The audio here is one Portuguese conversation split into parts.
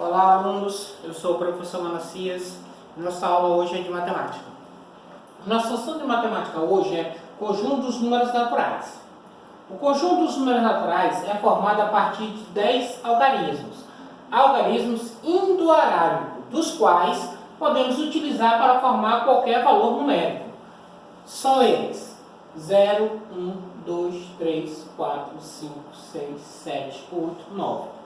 Olá, alunos, eu sou o professor Manacias e nossa aula hoje é de matemática. Nossa sessão de matemática hoje é conjunto dos números naturais. O conjunto dos números naturais é formado a partir de 10 algarismos indo-arábicos, dos quais podemos utilizar para formar qualquer valor numérico. São eles 0, 1, 2, 3, 4, 5, 6, 7, 8, 9.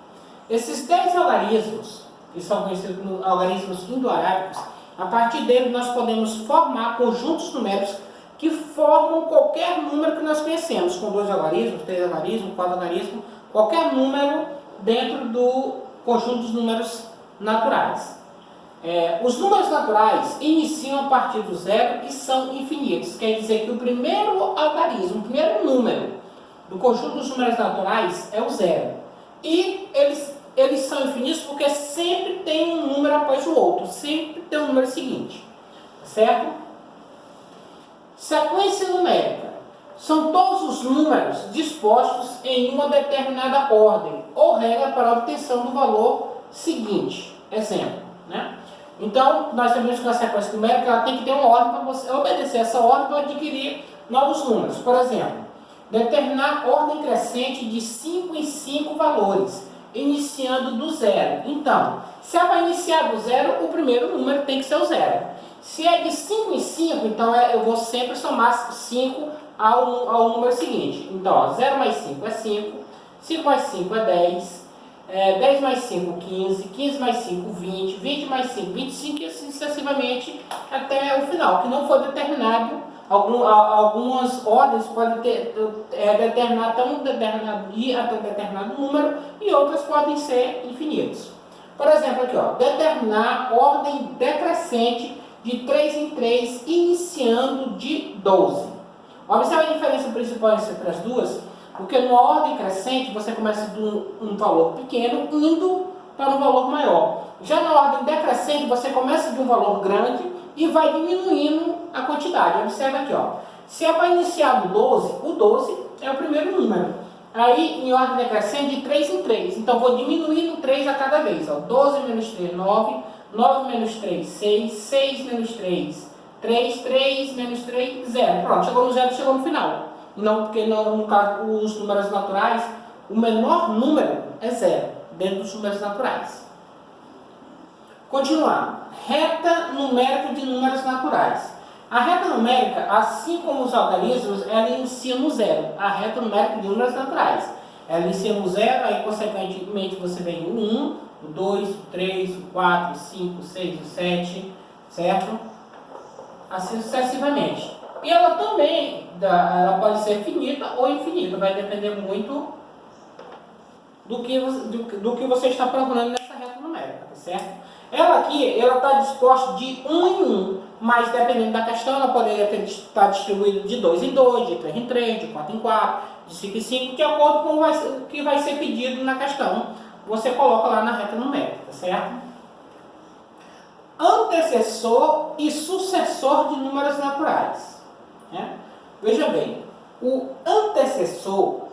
Esses 10 algarismos, que são conhecidos como algarismos indo-arábicos, a partir deles nós podemos formar conjuntos numéricos que formam qualquer número que nós conhecemos, com 2 algarismos, 3 algarismos, 4 algarismos, qualquer número dentro do conjunto dos números naturais. Os números naturais iniciam a partir do zero e são infinitos, quer dizer que o primeiro algarismo, o primeiro número do conjunto dos números naturais é o zero. E eles são infinitos porque sempre tem um número após o outro, sempre tem um número seguinte, certo? Sequência numérica são todos os números dispostos em uma determinada ordem ou regra para a obtenção do valor seguinte. Exemplo, né? Então, nós sabemos que a sequência numérica ela tem que ter uma ordem para você obedecer essa ordem para adquirir novos números. Por exemplo, determinar ordem crescente de 5 em 5 valores, iniciando do zero. Então, se é para iniciar do zero, o primeiro número tem que ser o zero. Se é de 5 em 5, então eu vou sempre somar 5 ao número seguinte. Então, ó, 0 mais 5 é 5, 5 mais 5 é 10, 10 mais 5, 15, 15 mais 5, 20, 20 mais 5, 25 e assim sucessivamente até o final, que não foi determinado. Algumas ordens podem determinar até um determinado número e outras podem ser infinitos. Por exemplo, aqui, ó, determinar ordem decrescente de 3 em 3, iniciando de 12. Observe a diferença principal entre as duas, porque numa ordem crescente você começa de um valor pequeno indo para um valor maior. Já na ordem decrescente você começa de um valor grande e vai diminuindo a quantidade. Observe aqui, ó. Se é para iniciar do 12, o 12 é o primeiro número. Aí, em ordem decrescente, de 3 em 3. Então, vou diminuindo 3 a cada vez. Ó. 12 menos 3, 9. 9 menos 3, 6. 6 menos 3, 3. 3 menos 3, 0. Pronto, chegou no zero, chegou no final. Não, porque no caso, os números naturais, o menor número é 0, dentro dos números naturais. Continuar. Reta numérica de números naturais. A reta numérica, assim como os algarismos, ela inicia no zero. A reta numérica de números naturais. Ela inicia no zero, aí consequentemente você vem o 1, o 2, o 3, o 4, o 5, o 6, o 7, certo? Assim sucessivamente. E ela também, ela pode ser finita ou infinita, vai depender muito do que você está procurando nessa reta numérica, tá certo? Ela aqui, ela está disposta de 1 em 1, mas dependendo da questão, ela poderia estar distribuída de 2 em 2, de 3 em 3, de 4 em 4, de 5 em 5, de acordo com o que vai ser pedido na questão. Você coloca lá na reta numérica, tá certo? Antecessor e sucessor de números naturais. Né? Veja bem, o antecessor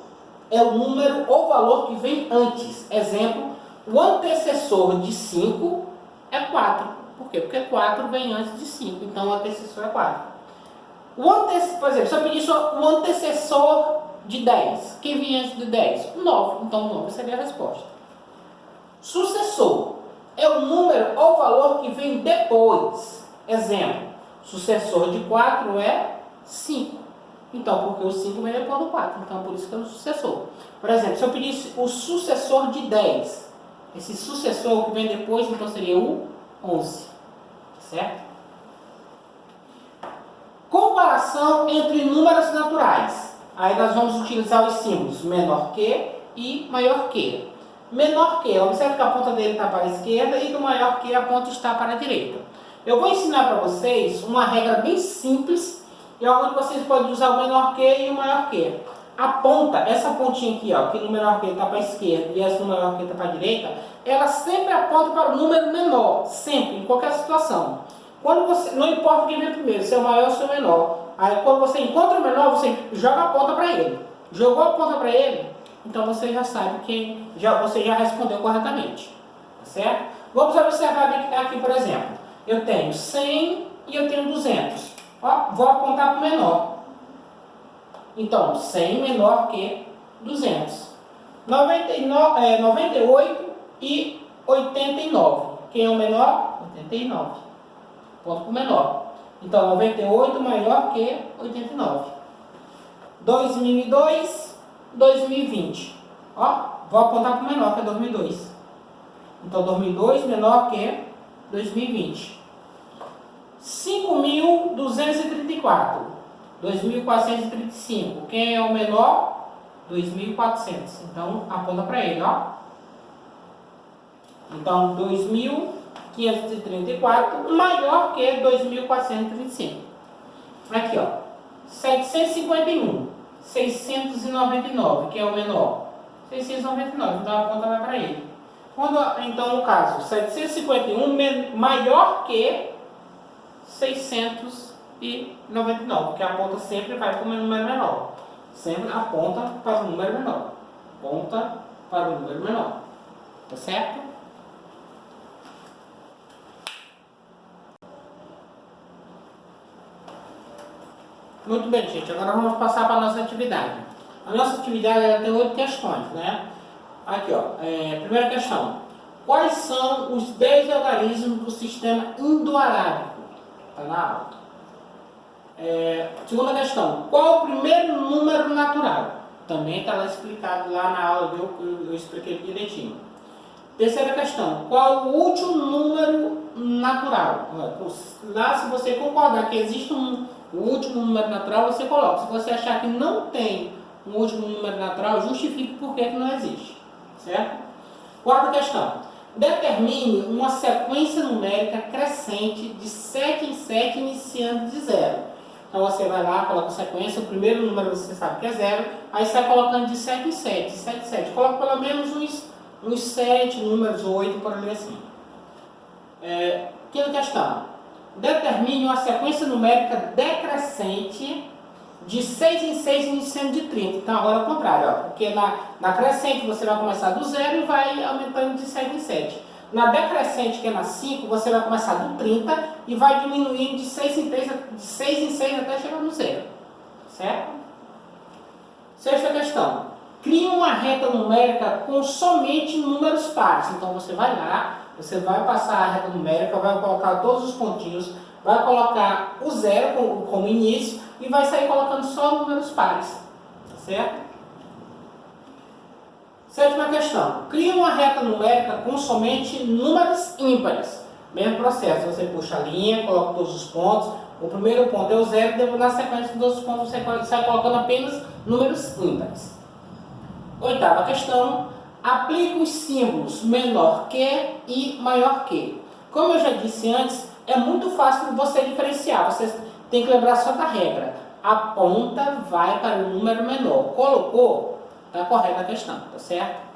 é o número ou valor que vem antes. Exemplo, o antecessor de 5 é 4. Por quê? Porque 4 vem antes de 5, então o antecessor é 4. Por exemplo, se eu pedisse o antecessor de 10, quem vinha antes de 10? 9, então 9 seria a resposta. Sucessor é o número ou valor que vem depois. Exemplo, sucessor de 4 é 5. Então, porque o 5 vem depois do 4, então por isso que é o sucessor. Por exemplo, se eu pedisse o sucessor de 10, esse sucessor que vem depois, então seria o 11, certo? Comparação entre números naturais. Aí nós vamos utilizar os símbolos menor que e maior que. Menor que, observe que a ponta dele está para a esquerda e do maior que a ponta está para a direita. Eu vou ensinar para vocês uma regra bem simples e onde vocês podem usar o menor que e o maior que. A ponta, essa pontinha aqui, ó, que no menor que está para a esquerda e essa no maior que está para a direita, ela sempre aponta para o número menor, sempre, em qualquer situação. Quando você, não importa quem vem primeiro, se é o maior ou se é o menor. Aí quando você encontra o menor, você joga a ponta para ele. Jogou a ponta para ele, então você já sabe que você já respondeu corretamente. Certo? Vamos observar aqui, por exemplo. Eu tenho 100 e eu tenho 200. Ó, vou apontar para o menor. Então, 100 menor que 200. 98 e 89. Quem é o menor? 89. Ponto para o menor. Então, 98 maior que 89. 2002, 2020. Ó, vou apontar para o menor, que é 2002. Então, 2002 menor que 2020. 5.234. 2.435. Quem é o menor? 2.400. Então, aponta para ele, ó. Então, 2.534 maior que 2.435. Aqui, ó. 751. 699. Quem é o menor? 699. Então, aponta para ele. Então, no caso, 751 maior que 699, porque a ponta sempre vai para o número menor. Sempre aponta para o número menor. Aponta para o número menor. Tá certo? Muito bem, gente. Agora vamos passar para a nossa atividade. A nossa atividade ela tem 8 questões, né? Aqui, ó. Primeira questão. Quais são os 10 algarismos do sistema indo-arábico? Está na aula. Segunda questão. Qual o primeiro número natural? Também está lá explicado lá na aula, eu expliquei direitinho. Terceira questão. Qual o último número natural? Lá, se você concordar que existe o último número natural, você coloca. Se você achar que não tem um último número natural, justifique por que não existe. Certo? Quarta questão. Determine uma sequência numérica crescente de 7 em 7, iniciando de 0. Então você vai lá, coloca a sequência, o primeiro número você sabe que é 0, aí você vai colocando de 7 em 7, de 7 em 7. Coloca pelo menos uns 7 números, 8, por ali assim. Quinta questão. Determine uma sequência numérica decrescente de 6 em 6, iniciando de 30. Então agora é o contrário, ó, porque na crescente você vai começar do 0 e vai aumentando de 7 em 7. Na decrescente, que é na 5, você vai começar do 30 e vai diminuindo de 6 em 6 até chegar no 0. Certo? Sexta questão. Crie uma reta numérica com somente números pares. Então você vai lá, você vai passar a reta numérica, vai colocar todos os pontinhos, vai colocar o 0 como início e vai sair colocando só números pares. Certo? Sétima questão. Crie uma reta numérica com somente números ímpares. Mesmo processo, você puxa a linha, coloca todos os pontos. O primeiro ponto é o 0, depois na sequência dos outros pontos você sai colocando apenas números ímpares. Oitava questão. Aplique os símbolos menor que e maior que. Como eu já disse antes, é muito fácil você diferenciar. Você tem que lembrar só da regra. A ponta vai para o número menor. Colocou? Está correta a questão, tá certo?